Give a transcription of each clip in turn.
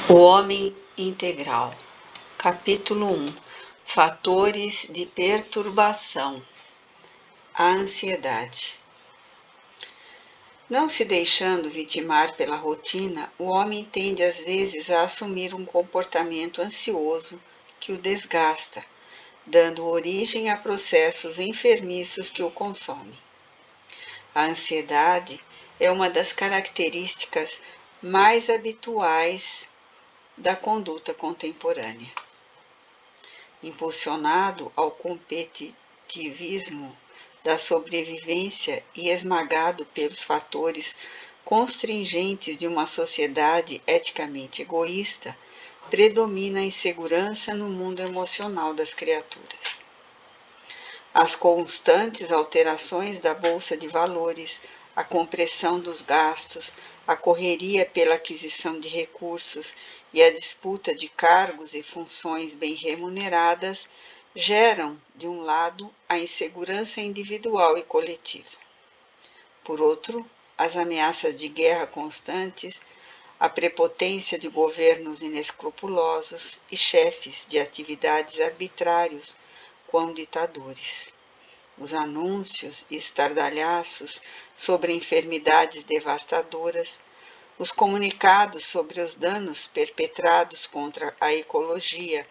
O homem integral. Capítulo 1. Fatores de perturbação. A ansiedade. Não se deixando vitimar pela rotina, o homem tende às vezes a assumir um comportamento ansioso que o desgasta, dando origem a processos enfermiços que o consomem. A ansiedade é uma das características mais habituais da conduta contemporânea. Impulsionado ao competitivismo da sobrevivência e esmagado pelos fatores constringentes de uma sociedade eticamente egoísta, predomina a insegurança no mundo emocional das criaturas. As constantes alterações da bolsa de valores, a compressão dos gastos, a correria pela aquisição de recursos e a disputa de cargos e funções bem remuneradas geram, de um lado, a insegurança individual e coletiva. Por outro, as ameaças de guerra constantes, a prepotência de governos inescrupulosos e chefes de atividades arbitrários, quão ditadores. Os anúncios e estardalhaços sobre enfermidades devastadoras, os comunicados sobre os danos perpetrados contra a ecologia,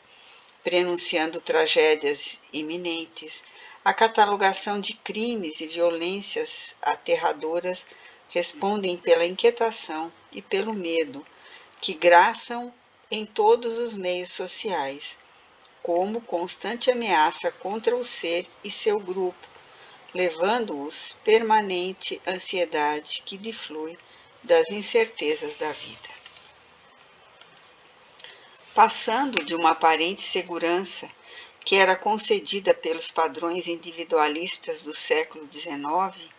prenunciando tragédias iminentes, a catalogação de crimes e violências aterradoras respondem pela inquietação e pelo medo que graçam em todos os meios sociais, como constante ameaça contra o ser e seu grupo, levando-os permanente ansiedade que deflui das incertezas da vida. Passando de uma aparente segurança que era concedida pelos padrões individualistas do século XIX,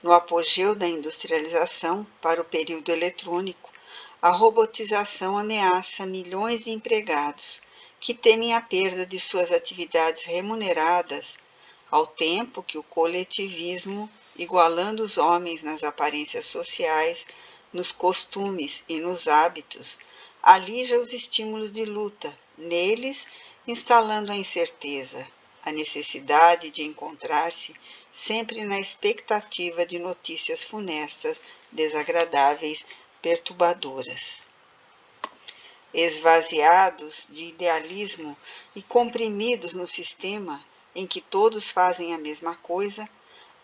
no apogeu da industrialização para o período eletrônico, a robotização ameaça milhões de empregados que temem a perda de suas atividades remuneradas, ao tempo que o coletivismo, igualando os homens nas aparências sociais, nos costumes e nos hábitos, alija os estímulos de luta, neles instalando a incerteza, a necessidade de encontrar-se sempre na expectativa de notícias funestas, desagradáveis, perturbadoras. Esvaziados de idealismo e comprimidos no sistema em que todos fazem a mesma coisa,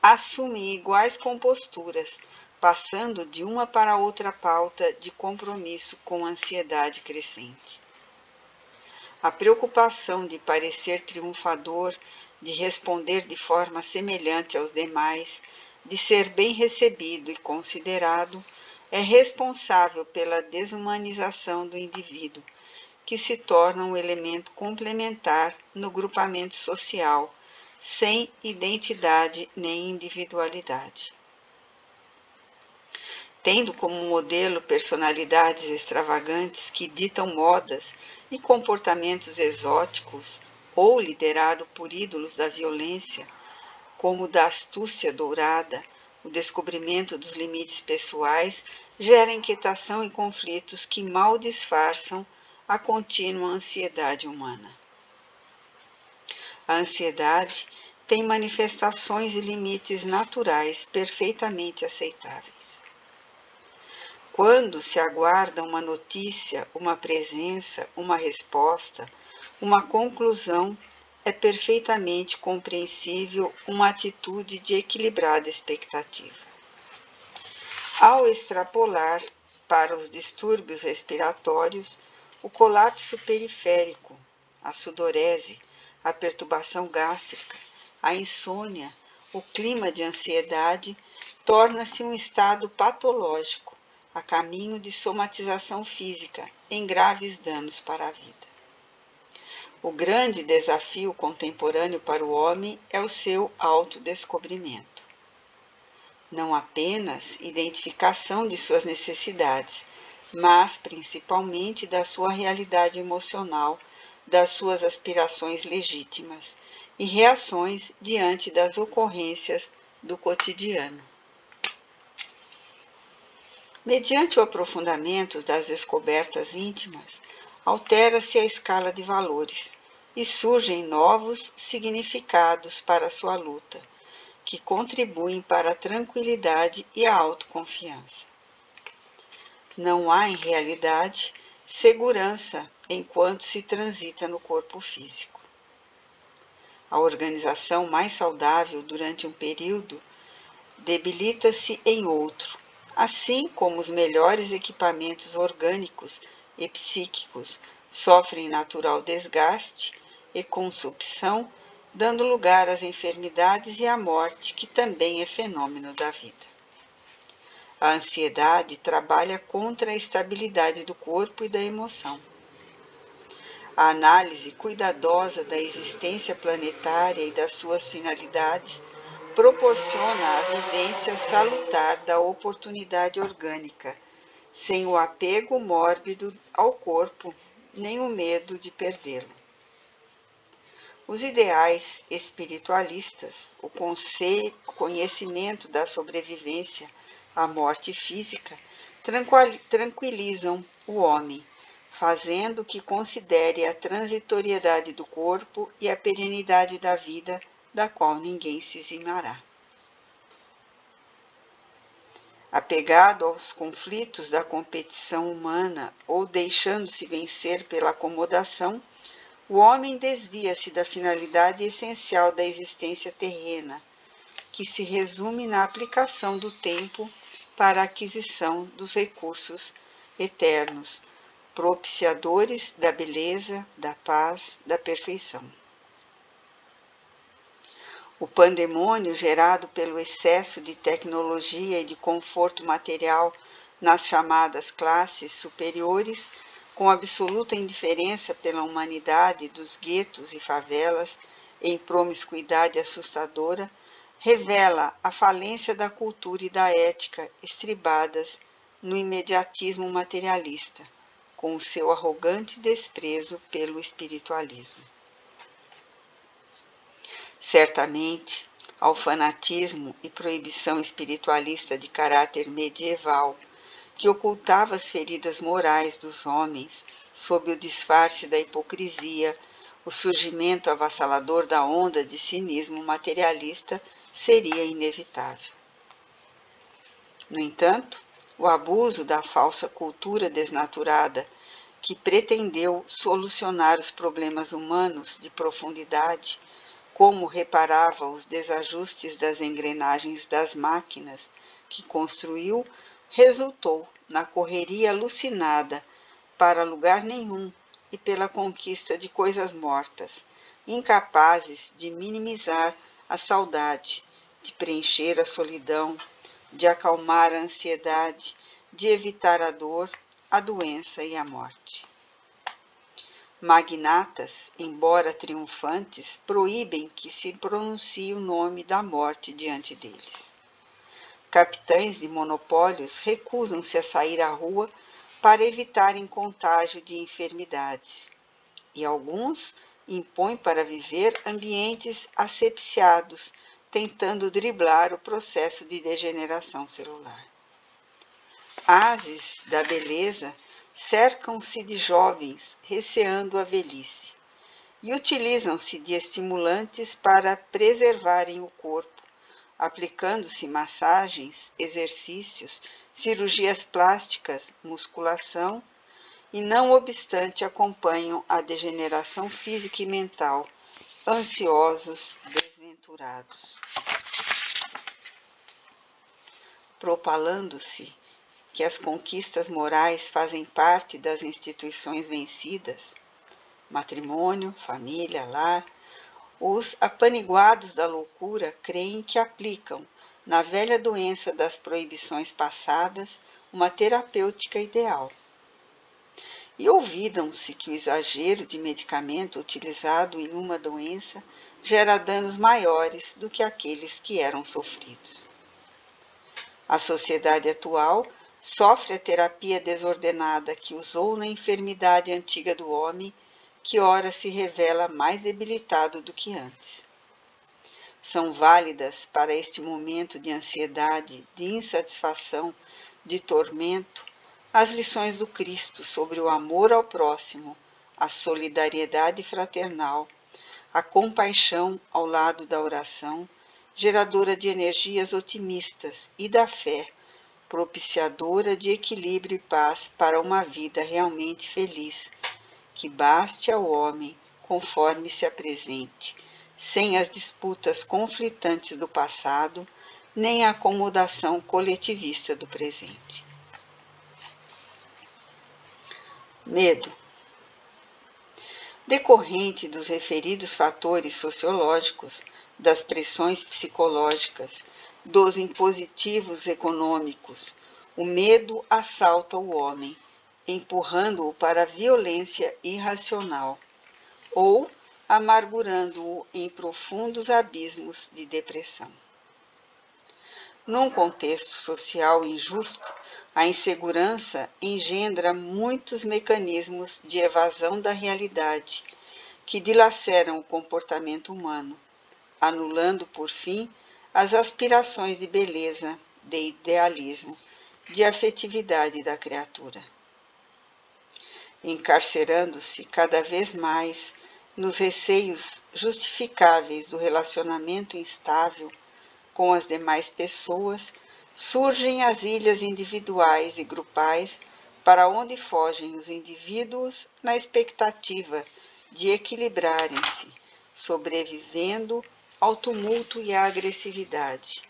assumem iguais composturas, passando de uma para outra pauta de compromisso com ansiedade crescente. A preocupação de parecer triunfador, de responder de forma semelhante aos demais, de ser bem recebido e considerado, é responsável pela desumanização do indivíduo, que se torna um elemento complementar no grupamento social, sem identidade nem individualidade. Tendo como modelo personalidades extravagantes que ditam modas e comportamentos exóticos, ou liderado por ídolos da violência, como o da astúcia dourada, o descobrimento dos limites pessoais gera inquietação e conflitos que mal disfarçam a contínua ansiedade humana. A ansiedade tem manifestações e limites naturais perfeitamente aceitáveis. Quando se aguarda uma notícia, uma presença, uma resposta, uma conclusão, é perfeitamente compreensível uma atitude de equilibrada expectativa. Ao extrapolar para os distúrbios respiratórios, o colapso periférico, a sudorese, a perturbação gástrica, a insônia, o clima de ansiedade, torna-se um estado patológico, a caminho de somatização física em graves danos para a vida. O grande desafio contemporâneo para o homem é o seu autodescobrimento. Não apenas identificação de suas necessidades, mas principalmente da sua realidade emocional, das suas aspirações legítimas e reações diante das ocorrências do cotidiano. Mediante o aprofundamento das descobertas íntimas, altera-se a escala de valores e surgem novos significados para a sua luta, que contribuem para a tranquilidade e a autoconfiança. Não há, em realidade, segurança enquanto se transita no corpo físico. A organização mais saudável durante um período debilita-se em outro, assim como os melhores equipamentos orgânicos e psíquicos sofrem natural desgaste e consumpção, dando lugar às enfermidades e à morte, que também é fenômeno da vida. A ansiedade trabalha contra a estabilidade do corpo e da emoção. A análise cuidadosa da existência planetária e das suas finalidades proporciona a vivência salutar da oportunidade orgânica, sem o apego mórbido ao corpo, nem o medo de perdê-lo. Os ideais espiritualistas, o conhecimento da sobrevivência à morte física, tranquilizam o homem, fazendo que considere a transitoriedade do corpo e a perenidade da vida, da qual ninguém se zimará. Apegado aos conflitos da competição humana ou deixando-se vencer pela acomodação, o homem desvia-se da finalidade essencial da existência terrena, que se resume na aplicação do tempo para a aquisição dos recursos eternos, propiciadores da beleza, da paz, da perfeição. O pandemônio gerado pelo excesso de tecnologia e de conforto material nas chamadas classes superiores, com absoluta indiferença pela humanidade dos guetos e favelas, em promiscuidade assustadora, revela a falência da cultura e da ética estribadas no imediatismo materialista, com o seu arrogante desprezo pelo espiritualismo. Certamente, ao fanatismo e proibição espiritualista de caráter medieval, que ocultava as feridas morais dos homens sob o disfarce da hipocrisia, o surgimento avassalador da onda de cinismo materialista seria inevitável. No entanto, o abuso da falsa cultura desnaturada, que pretendeu solucionar os problemas humanos de profundidade, como reparava os desajustes das engrenagens das máquinas que construiu, resultou na correria alucinada para lugar nenhum e pela conquista de coisas mortas, incapazes de minimizar a saudade, de preencher a solidão, de acalmar a ansiedade, de evitar a dor, a doença e a morte. Magnatas, embora triunfantes, proíbem que se pronuncie o nome da morte diante deles. Capitães de monopólios recusam-se a sair à rua para evitarem contágio de enfermidades, e alguns impõem para viver ambientes asepsiados, tentando driblar o processo de degeneração celular. Ases da beleza cercam-se de jovens, receando a velhice, e utilizam-se de estimulantes para preservarem o corpo, aplicando-se massagens, exercícios, cirurgias plásticas, musculação, e não obstante acompanham a degeneração física e mental, ansiosos, desventurados. Propalando-se que as conquistas morais fazem parte das instituições vencidas, matrimônio, família, lar, os apaniguados da loucura creem que aplicam, na velha doença das proibições passadas, uma terapêutica ideal. E olvidam-se que o exagero de medicamento utilizado em uma doença gera danos maiores do que aqueles que eram sofridos. A sociedade atual sofre a terapia desordenada que usou na enfermidade antiga do homem, que ora se revela mais debilitado do que antes. São válidas para este momento de ansiedade, de insatisfação, de tormento, as lições do Cristo sobre o amor ao próximo, a solidariedade fraternal, a compaixão ao lado da oração, geradora de energias otimistas e da fé, propiciadora de equilíbrio e paz para uma vida realmente feliz, que baste ao homem conforme se apresente, sem as disputas conflitantes do passado, nem a acomodação coletivista do presente. Medo. Decorrente dos referidos fatores sociológicos, das pressões psicológicas, dos impositivos econômicos, o medo assalta o homem, empurrando-o para a violência irracional, ou amargurando-o em profundos abismos de depressão. Num contexto social injusto, a insegurança engendra muitos mecanismos de evasão da realidade, que dilaceram o comportamento humano, anulando, por fim, as aspirações de beleza, de idealismo, de afetividade da criatura. Encarcerando-se cada vez mais nos receios justificáveis do relacionamento instável com as demais pessoas, surgem as ilhas individuais e grupais para onde fogem os indivíduos na expectativa de equilibrarem-se, sobrevivendo ao tumulto e à agressividade,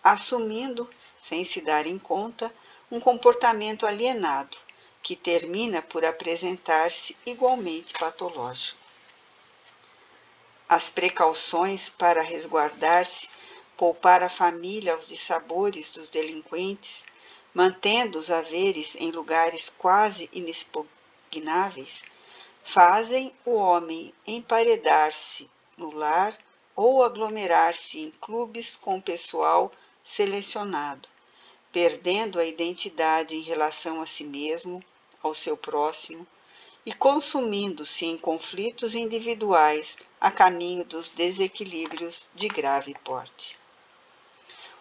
assumindo, sem se darem conta, um comportamento alienado, que termina por apresentar-se igualmente patológico. As precauções para resguardar-se, poupar a família aos dissabores dos delinquentes, mantendo os haveres em lugares quase inexpugnáveis, fazem o homem emparedar-se no lar ou aglomerar-se em clubes com pessoal selecionado, perdendo a identidade em relação a si mesmo, ao seu próximo, e consumindo-se em conflitos individuais a caminho dos desequilíbrios de grave porte.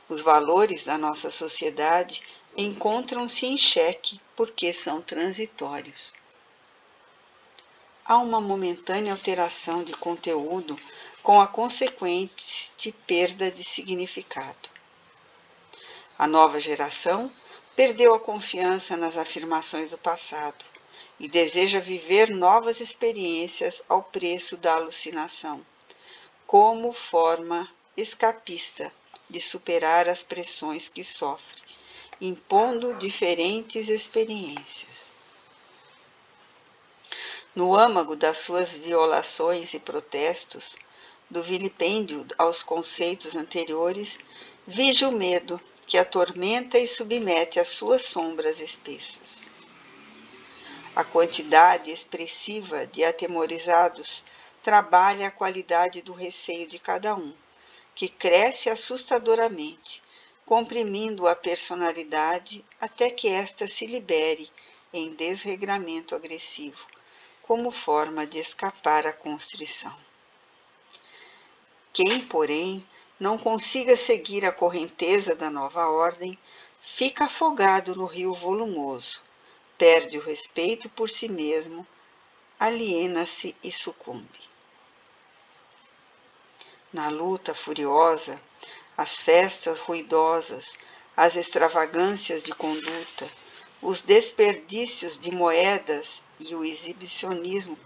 Os valores da nossa sociedade encontram-se em xeque porque são transitórios. Há uma momentânea alteração de conteúdo com a consequente perda de significado. A nova geração perdeu a confiança nas afirmações do passado e deseja viver novas experiências ao preço da alucinação, como forma escapista de superar as pressões que sofre, impondo diferentes experiências. No âmago das suas violações e protestos, do vilipêndio aos conceitos anteriores, vige o medo que atormenta e submete às suas sombras espessas. A quantidade expressiva de atemorizados trabalha a qualidade do receio de cada um, que cresce assustadoramente, comprimindo a personalidade até que esta se libere em desregramento agressivo, como forma de escapar à constrição. Quem, porém, não consiga seguir a correnteza da nova ordem, fica afogado no rio volumoso, perde o respeito por si mesmo, aliena-se e sucumbe. Na luta furiosa, as festas ruidosas, as extravagâncias de conduta, os desperdícios de moedas e o exibicionismo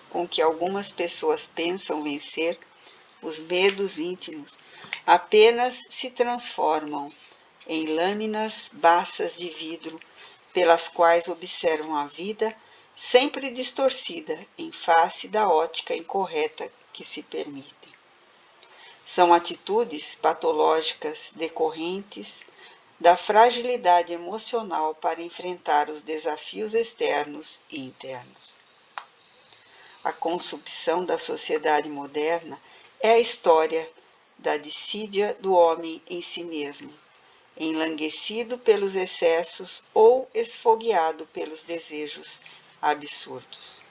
com que algumas pessoas pensam vencer os medos íntimos, apenas se transformam em lâminas baças de vidro pelas quais observam a vida, sempre distorcida em face da ótica incorreta que se permitem. São atitudes patológicas decorrentes da fragilidade emocional para enfrentar os desafios externos e internos. A consumpção da sociedade moderna é a história da dissídia do homem em si mesmo, enlanguecido pelos excessos ou esfogueado pelos desejos absurdos.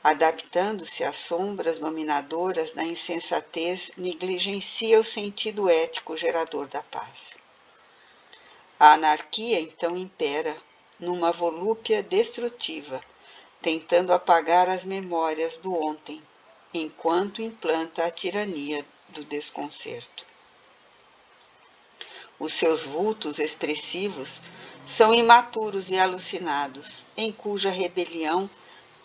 Adaptando-se às sombras dominadoras da insensatez, negligencia o sentido ético gerador da paz. A anarquia então impera numa volúpia destrutiva, tentando apagar as memórias do ontem, enquanto implanta a tirania do desconcerto. Os seus vultos expressivos são imaturos e alucinados, em cuja rebelião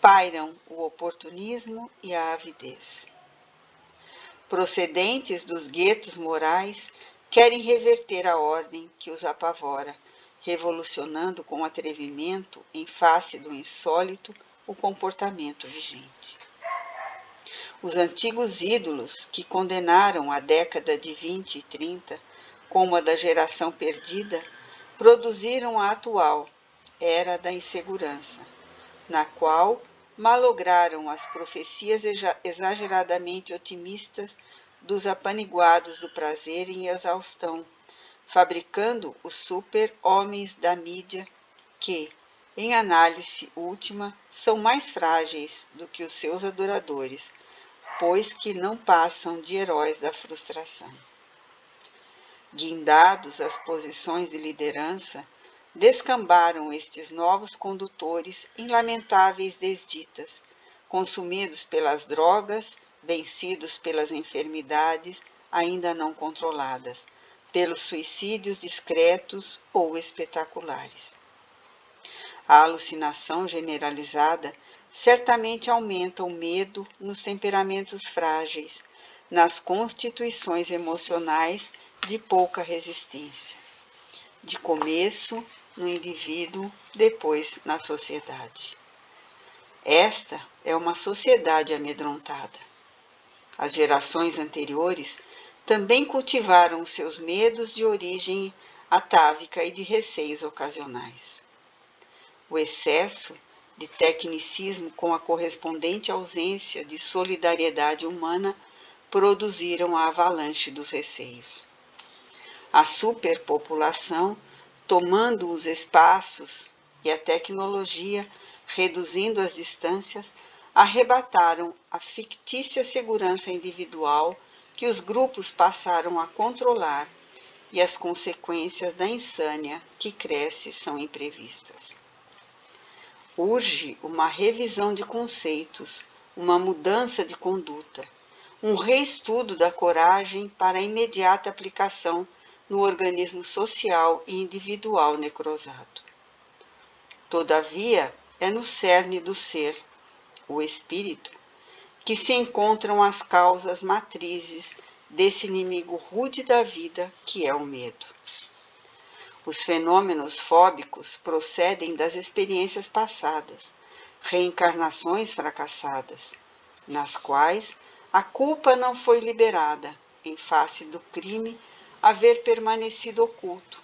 pairam o oportunismo e a avidez. Procedentes dos guetos morais, querem reverter a ordem que os apavora, revolucionando com atrevimento, em face do insólito, o comportamento vigente. Os antigos ídolos que condenaram a década de 20 e 30 como a da geração perdida, produziram a atual era da insegurança, na qual malograram as profecias exageradamente otimistas dos apaniguados do prazer em exaustão, fabricando os super-homens da mídia que, em análise última, são mais frágeis do que os seus adoradores, pois que não passam de heróis da frustração. Guindados às posições de liderança, descambaram estes novos condutores em lamentáveis desditas, consumidos pelas drogas, vencidos pelas enfermidades ainda não controladas, pelos suicídios discretos ou espetaculares. A alucinação generalizada certamente aumenta o medo nos temperamentos frágeis, nas constituições emocionais de pouca resistência. De começo no indivíduo, depois na sociedade. Esta é uma sociedade amedrontada. As gerações anteriores também cultivaram os seus medos de origem atávica e de receios ocasionais. O excesso de tecnicismo com a correspondente ausência de solidariedade humana produziram a avalanche dos receios. A superpopulação, tomando os espaços, e a tecnologia, reduzindo as distâncias, arrebataram a fictícia segurança individual que os grupos passaram a controlar, e as consequências da insânia que cresce são imprevistas. Urge uma revisão de conceitos, uma mudança de conduta, um reestudo da coragem para a imediata aplicação no organismo social e individual necrosado. Todavia, é no cerne do ser, o espírito, que se encontram as causas matrizes desse inimigo rude da vida que é o medo. Os fenômenos fóbicos procedem das experiências passadas, reencarnações fracassadas, nas quais a culpa não foi liberada em face do crime haver permanecido oculto,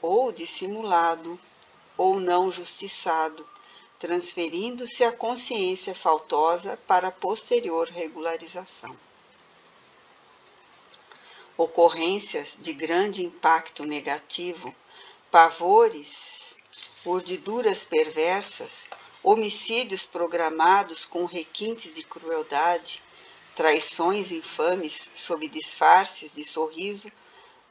ou dissimulado, ou não justiçado, transferindo-se a consciência faltosa para posterior regularização. Ocorrências de grande impacto negativo, pavores, urdiduras perversas, homicídios programados com requintes de crueldade, traições infames sob disfarces de sorriso,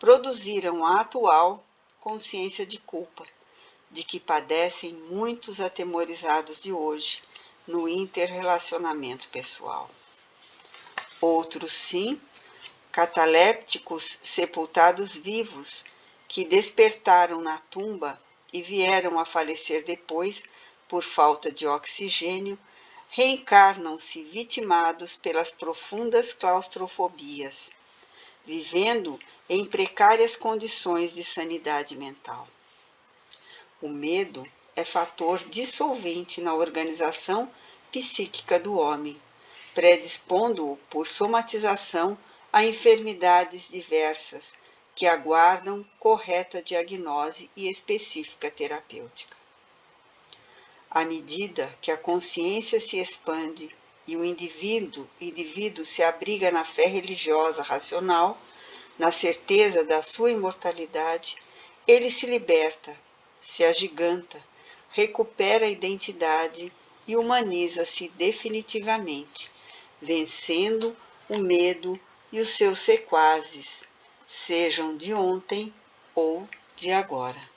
produziram a atual consciência de culpa, de que padecem muitos atemorizados de hoje no interrelacionamento pessoal. Outros, sim, catalépticos sepultados vivos, que despertaram na tumba e vieram a falecer depois por falta de oxigênio, reencarnam-se vitimados pelas profundas claustrofobias, vivendo em precárias condições de sanidade mental. O medo é fator dissolvente na organização psíquica do homem, predispondo-o por somatização a enfermidades diversas que aguardam correta diagnose e específica terapêutica. À medida que a consciência se expande e o indivíduo se abriga na fé religiosa racional, na certeza da sua imortalidade, ele se liberta, se agiganta, recupera a identidade e humaniza-se definitivamente, vencendo o medo e os seus sequazes, sejam de ontem ou de agora.